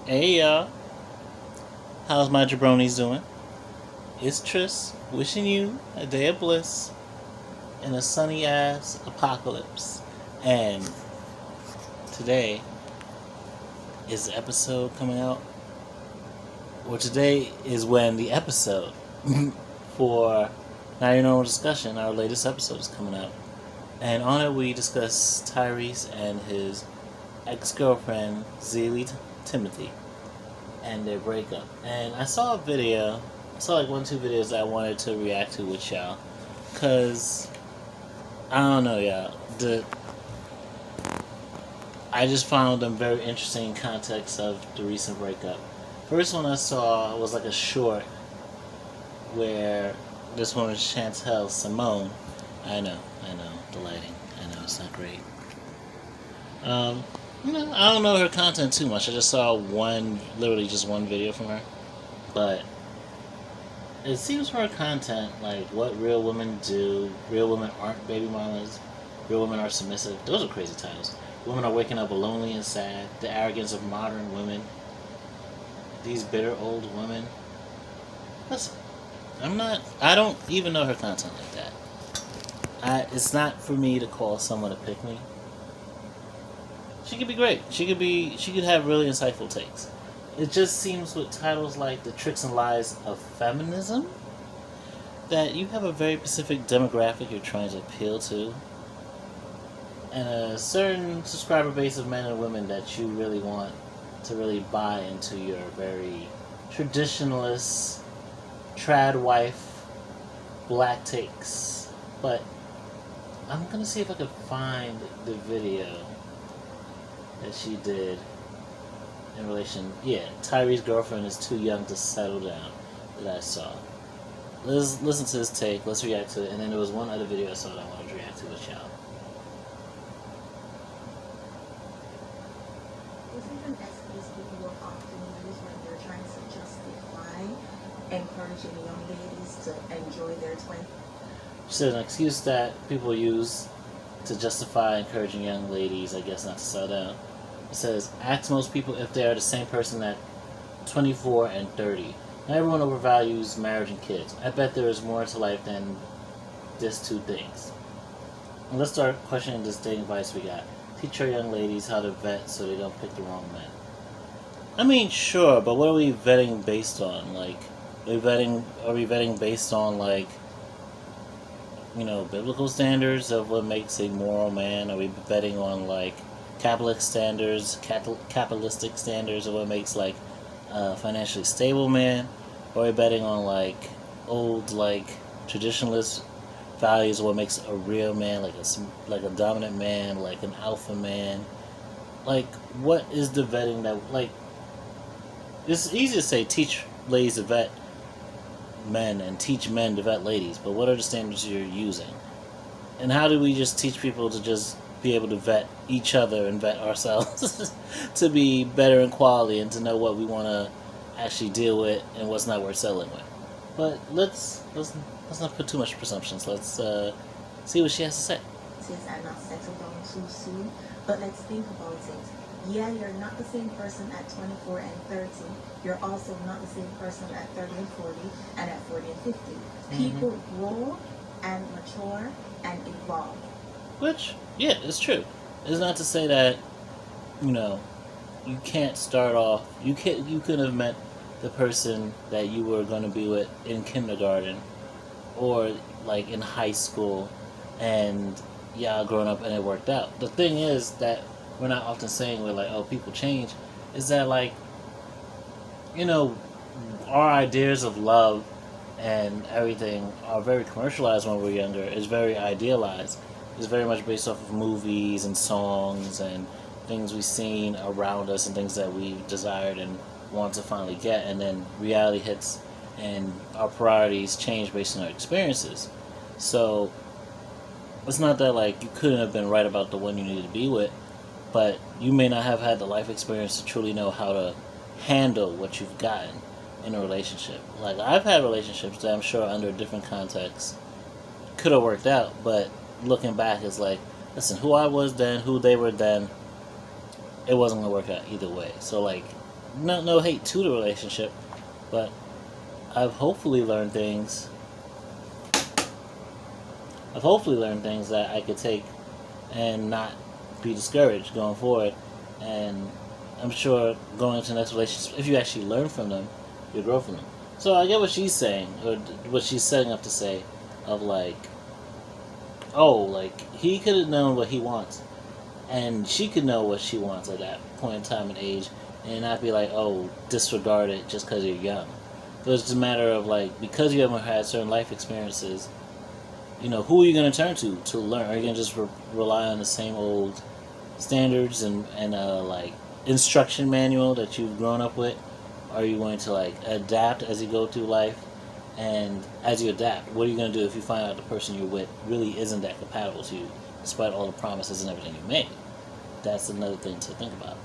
Hey y'all, how's my jabronis doing? It's Tris, wishing you a day of bliss in a sunny ass apocalypse. And today is the episode coming out, or today is when the episode for Now Your Normal Discussion, our latest episode, is coming out. And on it we discuss Tyrese and his ex-girlfriend, Zelie Timothy, and their breakup. And I saw a video, I saw like 1-2 videos that I wanted to react to with y'all. Cause I don't know, y'all. I just found them very interesting in context of the recent breakup. First one I saw was like a short where this woman, Chantel Simone, I know, the lighting, I know it's not great. I don't know her content too much. I just saw literally just one video from her. But it seems from her content like what real women do. Real women aren't baby mamas. Real women are submissive. Those are crazy titles. Women are waking up lonely and sad. The arrogance of modern women. These bitter old women. Listen, I don't even know her content like that. It's not for me to call someone a pickme. She could be great. She could have really insightful takes. It just seems with titles like The Tricks and Lies of Feminism that you have a very specific demographic you're trying to appeal to, and a certain subscriber base of men and women that you really want to really buy into your very traditionalist, trad wife, black takes. But I'm gonna see if I can find the video that she did in relation. Yeah, Tyrese's girlfriend is too young to settle down, that I saw. Let's listen to this take, let's react to it, and then there was one other video I saw that I wanted to react to with y'all. This is an excuse people will often use when they're trying to justify encouraging young ladies to enjoy their 20s. She said an excuse that people use to justify encouraging young ladies, I guess, not to settle down. It says, ask most people if they are the same person at 24 and 30. Not everyone overvalues marriage and kids. I bet there is more to life than just two things. And let's start questioning this dating advice we got. Teach our young ladies how to vet so they don't pick the wrong men. I mean, sure, but what are we vetting based on? Like, are we vetting based on, like, biblical standards of what makes a moral man? Are we betting on, like, capitalistic standards of what makes, like, a financially stable man? Or are we betting on, like, old, like, traditionalist values of what makes a real man, like a dominant man, like an alpha man? Like, what is the vetting that, like, it's easy to say teach ladies to vet men and teach men to vet ladies, but what are the standards you're using? And how do we just teach people to just be able to vet each other and vet ourselves to be better in quality and to know what we want to actually deal with and what's not worth settling with? But let's not put too much presumptions. Let's see what she has to say. Are not settled down too soon, but let's think about it. Yeah, you're not the same person at 24 and 30. You're also not the same person at 30 and 40 and at 40 and 50. People grow and mature and evolve. Which, yeah, it's true. It's not to say that, you can't start off. You could have met the person that you were going to be with in kindergarten or like in high school, and y'all grown up and it worked out. The thing is that we're not often saying we're like, oh, people change. Is that like, our ideas of love and everything are very commercialized when we're younger. It's very idealized. It's very much based off of movies and songs and things we've seen around us and things that we desired and want to finally get. And then reality hits and our priorities change based on our experiences. So it's not that like you couldn't have been right about the one you needed to be with, but you may not have had the life experience to truly know how to handle what you've gotten in a relationship. Like, I've had relationships that I'm sure under a different context could have worked out, but looking back, it's like, listen, who I was then, who they were then, it wasn't going to work out either way. So, like, no hate to the relationship, but I've hopefully learned things. I've hopefully learned things that I could take and not be discouraged going forward. And I'm sure going into the next relationship, if you actually learn from them, you'll grow from them. So I get what she's saying, or what she's setting up to say, of like, oh, like, he could have known what he wants, and she could know what she wants at that point in time and age, and not be like, oh, disregard it just because you're young. So it's just a matter of, like, because you haven't had certain life experiences, you know, who are you going to turn to learn? Are you going to just rely on the same old standards and like, instruction manual that you've grown up with? Are you going to, like, adapt as you go through life? And as you adapt, what are you going to do if you find out the person you're with really isn't that compatible to you, despite all the promises and everything you made? That's another thing to think about.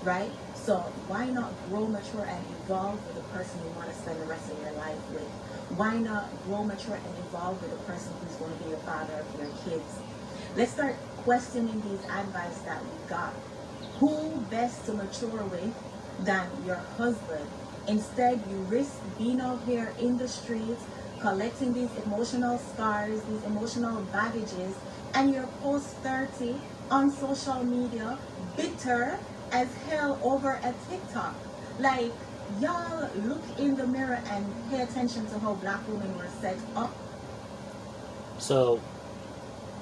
Right? So why not grow, mature, and evolve with the person you want to spend the rest of your life with? Why not grow, mature, and evolve with the person who's going to be the father of your kids? Let's start questioning these advice that we got. Who best to mature with than your husband? Instead, you risk being out here in the streets, collecting these emotional scars, these emotional baggages, and you're post-30 on social media, bitter as hell over a TikTok. Like, y'all look in the mirror and pay attention to how black women were set up. So,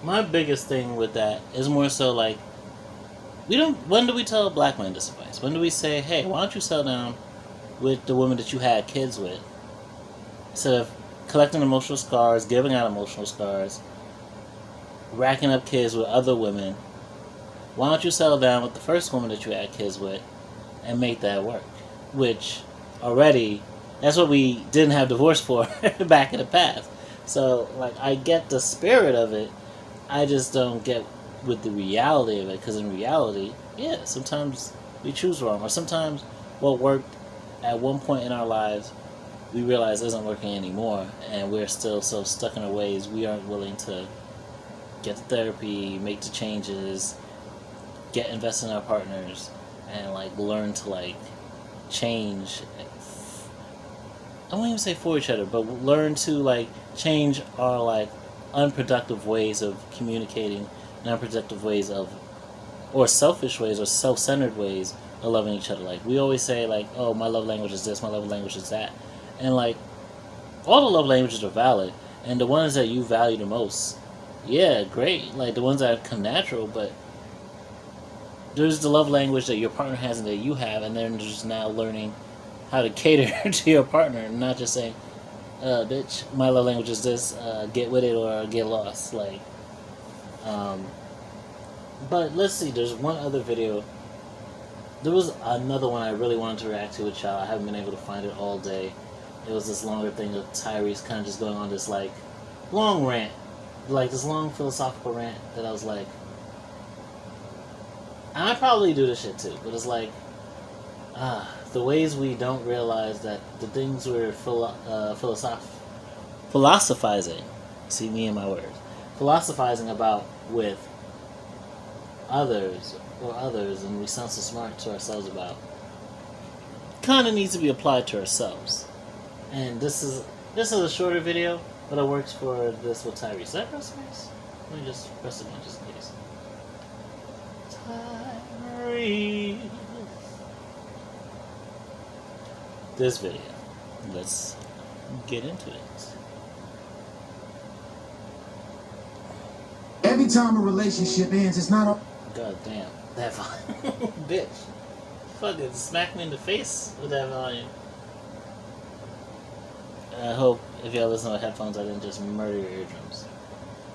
my biggest thing with that is more so like, when do we tell black men this advice? When do we say, hey, why don't you settle down with the woman that you had kids with, instead of collecting emotional scars, giving out emotional scars, racking up kids with other women? Why don't you settle down with the first woman that you had kids with and make that work? Which, already, that's what we didn't have divorce for back in the past. So, like, I get the spirit of it, I just don't get with the reality of it, because in reality, yeah, sometimes we choose wrong, or sometimes what worked at one point in our lives, we realize isn't working anymore, and we're still so stuck in our ways, we aren't willing to get the therapy, make the changes, get invested in our partners, and, like, learn to, like, change. I won't even say for each other, but learn to, like, change our, like, unproductive ways of communicating, and unproductive ways of, or selfish ways, or self-centered ways of loving each other. Like, we always say, like, oh, my love language is this, my love language is that. And, like, all the love languages are valid, and the ones that you value the most, yeah, great. Like, the ones that come natural, but there's the love language that your partner has and that you have, and then there's now learning how to cater to your partner, and not just saying, bitch, my love language is this, get with it or get lost. Like, but let's see, there's one other video. There was another one I really wanted to react to with y'all. I haven't been able to find it all day. It was this longer thing of Tyrese kind of just going on this, like, long rant. Like, this long philosophical rant that I was like, and I probably do this shit too, but it's like, the ways we don't realize that the things we're philosophizing, see me and my words, philosophizing about with others, and we sound so smart to ourselves about, kind of needs to be applied to ourselves. And this is a shorter video, but it works for this with Tyrese. Did I press space? Let me just press it again just in case. Tyrese. This video. Let's get into it. Every time a relationship ends, it's not a... God damn. That volume. Bitch. Fucking smack me in the face with that volume. I hope if y'all listen with headphones, I didn't just murder your eardrums.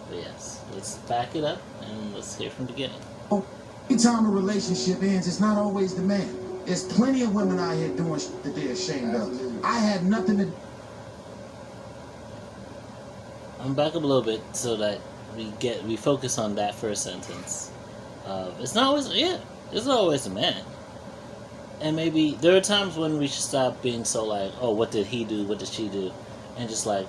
But yes, let's back it up and let's hear from the beginning. Every time a relationship ends, it's not always the man. There's plenty of women out here doing shit that they're ashamed of. I had nothing to... I'm back up a little bit so that we focus on that first sentence. It's not always the man. And maybe there are times when we should stop being so like, oh, what did he do? What did she do? And just like,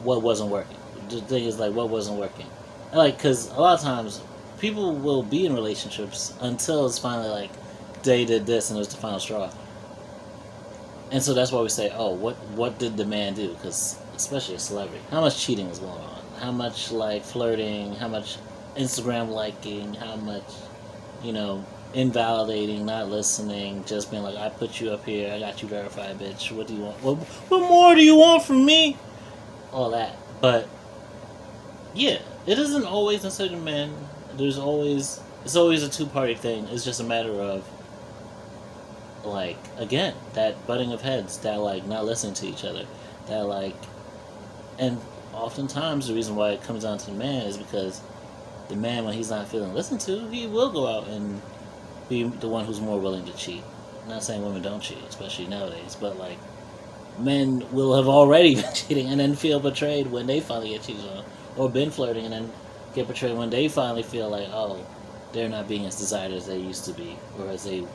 what wasn't working? The thing is like, what wasn't working? And like, because a lot of times people will be in relationships until it's finally like, they did this and it was the final straw. And so that's why we say, oh, what did the man do? Because especially a celebrity, how much cheating is going on? How much like flirting? How much Instagram liking? How much, you know, invalidating, not listening, just being like, I put you up here, I got you verified, bitch. What do you want? What more do you want from me? All that. But yeah, it isn't always necessarily men. It's always a two-party thing. It's just a matter of, like, again, that butting of heads, that like not listening to each other, that like, and oftentimes the reason why it comes down to the man is because the man, when he's not feeling listened to, he will go out and be the one who's more willing to cheat. I'm not saying women don't cheat, especially nowadays, but like, men will have already been cheating and then feel betrayed when they finally get cheated on, or been flirting and then get betrayed when they finally feel like, oh, they're not being as desired as they used to be or as they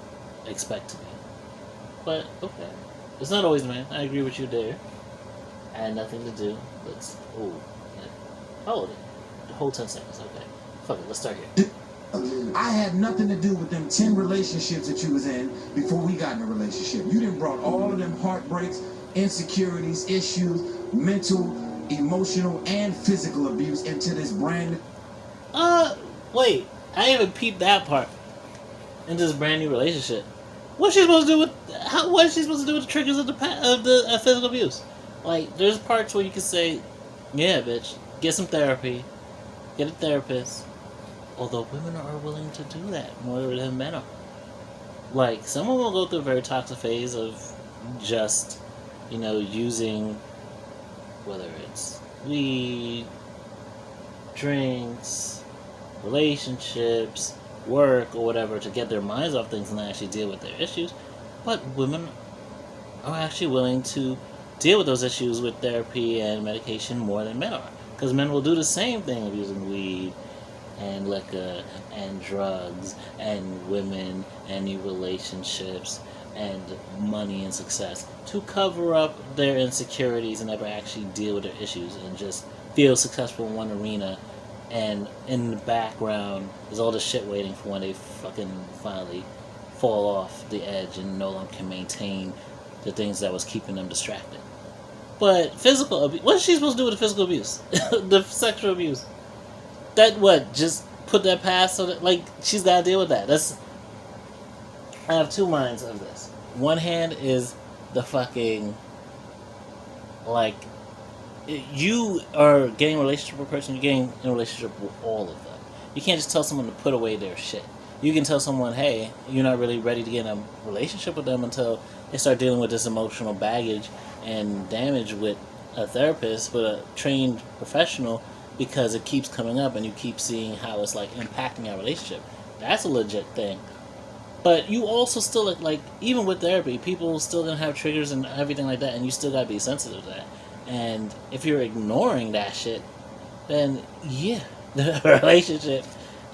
expect to be. But okay, it's not always man. I agree with you there. I had nothing to do. Hold it. The whole 10 seconds. Okay, fuck it. Let's start here. I had nothing to do with them 10 relationships that you was in before we got in a relationship. You done brought all of them heartbreaks, insecurities, issues, mental, emotional, and physical abuse into this brand. Wait. I didn't even peeped that part into this brand new relationship. What's she supposed to do with? What is she supposed to do with the triggers of the physical abuse? Like, there's parts where you can say, yeah, bitch, get some therapy, get a therapist. Although women are willing to do that more than men are. Like, some women will go through a very toxic phase of just, you know, using, whether it's weed, drinks, relationships, work, or whatever, to get their minds off things and actually deal with their issues. But women are actually willing to deal with those issues with therapy and medication more than men are. Because men will do the same thing of using weed and liquor and drugs and women and new relationships and money and success to cover up their insecurities and never actually deal with their issues and just feel successful in one arena, and in the background is all the shit waiting for when they fucking finally fall off the edge and no longer can maintain the things that was keeping them distracted. But physical abuse, what is she supposed to do with the physical abuse? The sexual abuse? That what? Just put that past so that, like, she's got to deal with that. I have two minds of this. One hand is the fucking, like, you are getting a relationship with a person, you're getting in a relationship with all of them. You can't just tell someone to put away their shit. You can tell someone, hey, you're not really ready to get in a relationship with them until they start dealing with this emotional baggage and damage with a therapist, with a trained professional, because it keeps coming up and you keep seeing how it's like impacting our relationship. That's a legit thing. But you also still, like, even with therapy, people still gonna have triggers and everything like that, and you still gotta be sensitive to that. And if you're ignoring that shit, then yeah, the relationship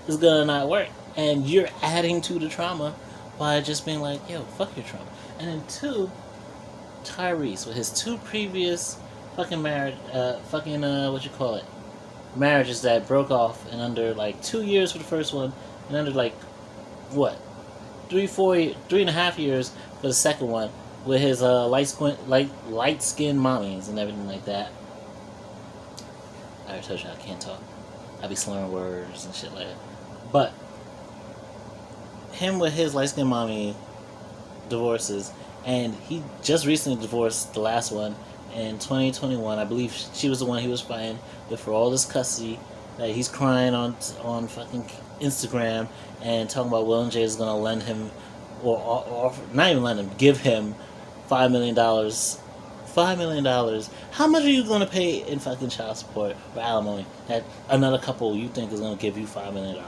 is gonna not work. And you're adding to the trauma by just being like, yo, fuck your trauma. And then two, Tyrese, with his two previous fucking marriage, marriages that broke off in under like 2 years for the first one, and under like, what, 3.5 years for the second one, with his light skinned mommies and everything like that. I already told you I can't talk. I be slurring words and shit like that. But him with his light skinned mommy divorces, and he just recently divorced the last one in 2021. I believe she was the one he was fighting with for all this custody that he's crying on fucking Instagram and talking about Will and Jay is gonna lend him, or not even lend him, give him $5 million. $5 million. How much are you gonna pay in fucking child support or alimony that another couple you think is gonna give you $5 million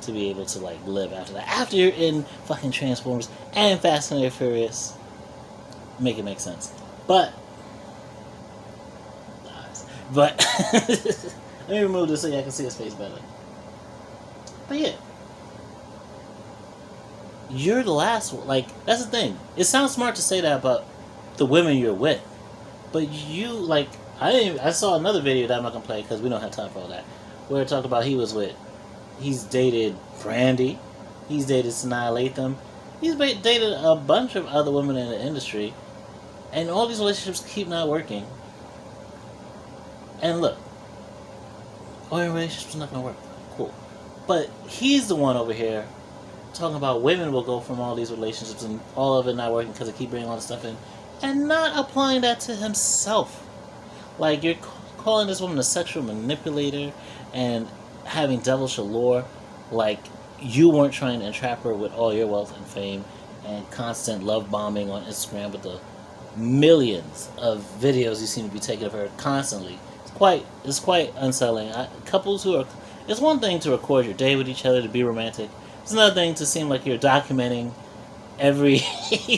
to be able to like live after that? After you're in fucking Transformers and Fast and Furious, make it make sense. But let me remove this so I can see his face better. But yeah, you're the last one. Like, that's the thing. It sounds smart to say that about the women you're with, but you, like, I saw another video that I'm not gonna play because we don't have time for all that, where it talked about he's dated Brandy, he's dated Sanaa Lathan, he's dated a bunch of other women in the industry, And all these relationships keep not working. And look, your relationship's not gonna work. Cool. But he's the one over here talking about women will go from all these relationships and all of it not working because they keep bringing all this stuff in, and not applying that to himself. Like, you're calling this woman a sexual manipulator and having devilish allure, like you weren't trying to entrap her with all your wealth and fame and constant love bombing on Instagram with the millions of videos you seem to be taking of her constantly. It's quite unsettling. Couples who are, it's one thing to record your day with each other to be romantic. It's another thing to seem like you're documenting every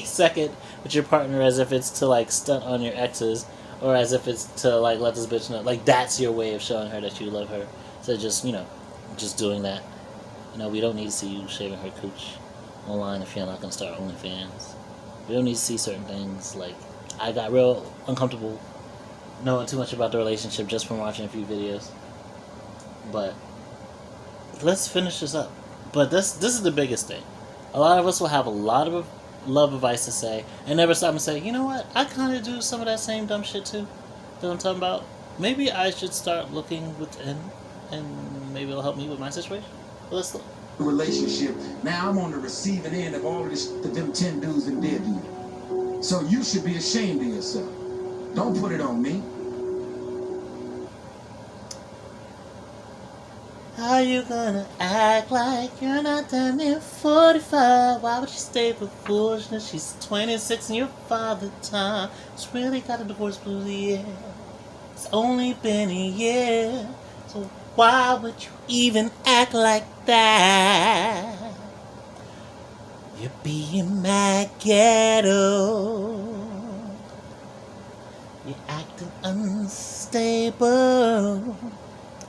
second with your partner as if it's to like stunt on your exes, or as if it's to like let this bitch know, like that's your way of showing her that you love her. So just just doing that. We don't need to see you shaving her cooch online if you're not gonna start OnlyFans. We don't need to see certain things. Like, I got real uncomfortable knowing too much about the relationship just from watching a few videos. But let's finish this up. But this is the biggest thing. A lot of us will have a lot of love advice to say and never stop and say, you know what? I kind of do some of that same dumb shit too that I'm talking about. Maybe I should start looking within, and maybe it'll help me with my situation. But let's look. Relationship. Now I'm on the receiving end of all of this that them 10 dudes and did to you. So you should be ashamed of yourself. Don't put it on me. How you gonna act like you're not damn near 45? Why would you stay for foolishness? She's 26 and your father time. It's really got a divorce blues, yeah. It's only been a year. So why would you even act like that? You're being mad ghetto. You're acting unstable.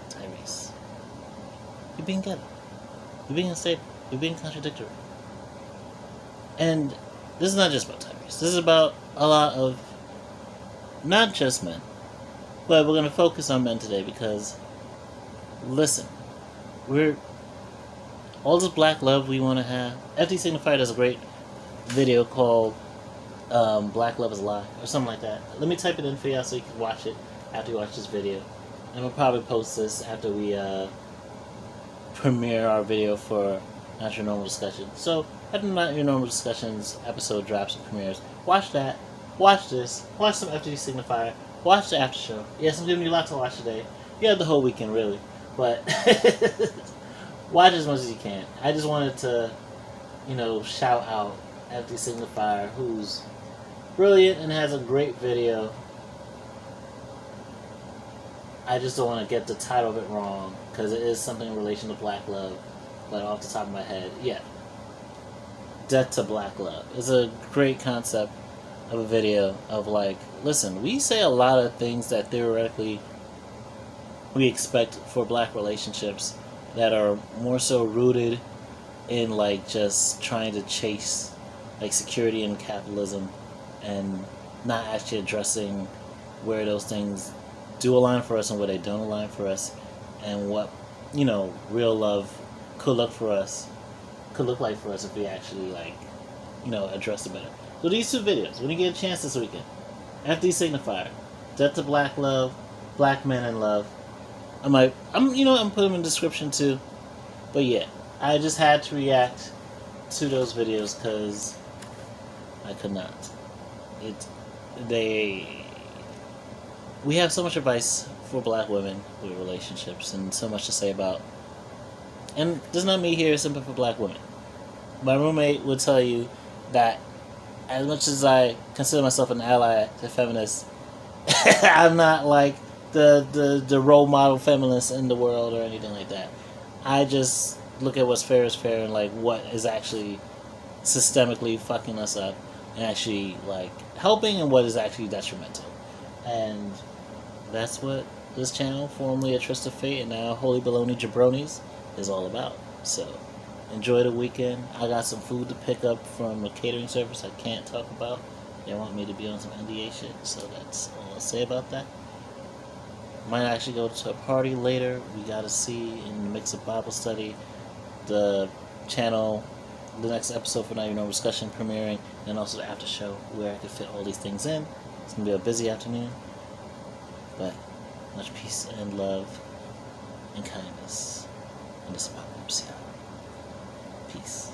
Tyrese. You're being ghetto. You're being unstable. You're being contradictory. And this is not just about Tyrese. This is about a lot of, not just men, but we're going to focus on men today because, listen, we're all this black love we want to have. FD Signifier does a great video called Black Love is a Lie or something like that. Let me type it in for y'all so you can watch it after you watch this video. And we'll probably post this after we premiere our video for Not Your Normal Discussion. So after Not Your Normal Discussions episode drops and premieres, watch that, watch this, watch some FD Signifier, watch the after show. Yes, I'm giving you a lot to watch today. You have the whole weekend really, but watch as much as you can. I just wanted to, shout out FD Signifier, who's brilliant and has a great video. I just don't want to get the title of it wrong because it is something in relation to black love, but off the top of my head, yeah, Death to Black Love. It's a great concept of a video of like, listen, we say a lot of things that theoretically we expect for black relationships that are more so rooted in like just trying to chase like security and capitalism and not actually addressing where those things do align for us and where they don't align for us, and what real love could look like for us if we actually address it better. So these two videos, when you get a chance this weekend, FD Signifier, Death to Black Love, Black Men in Love. I'm putting them in the description too. But yeah, I just had to react to those videos because I could not. We have so much advice for black women with relationships and so much to say about. And this is not me here simping for black women. My roommate would tell you that as much as I consider myself an ally to feminists, I'm not like the role model feminist in the world or anything like that. I just look at what's fair is fair and like what is actually systemically fucking us up and actually like helping and what is actually detrimental. And that's what this channel, formerly A Tryst of Fate and now Holy Baloney Jabronis, is all about. So enjoy the weekend. I got some food to pick up from a catering service I can't talk about. They want me to be on some NDA shit, so that's all I'll say about that. Might actually go to a party later. We gotta see in the mix of Bible study. The channel the next episode for Now You Know Discussion premiering, and also the after show where I can fit all these things in. It's gonna be a busy afternoon, but much peace and love and kindness in this apocalypse. Peace.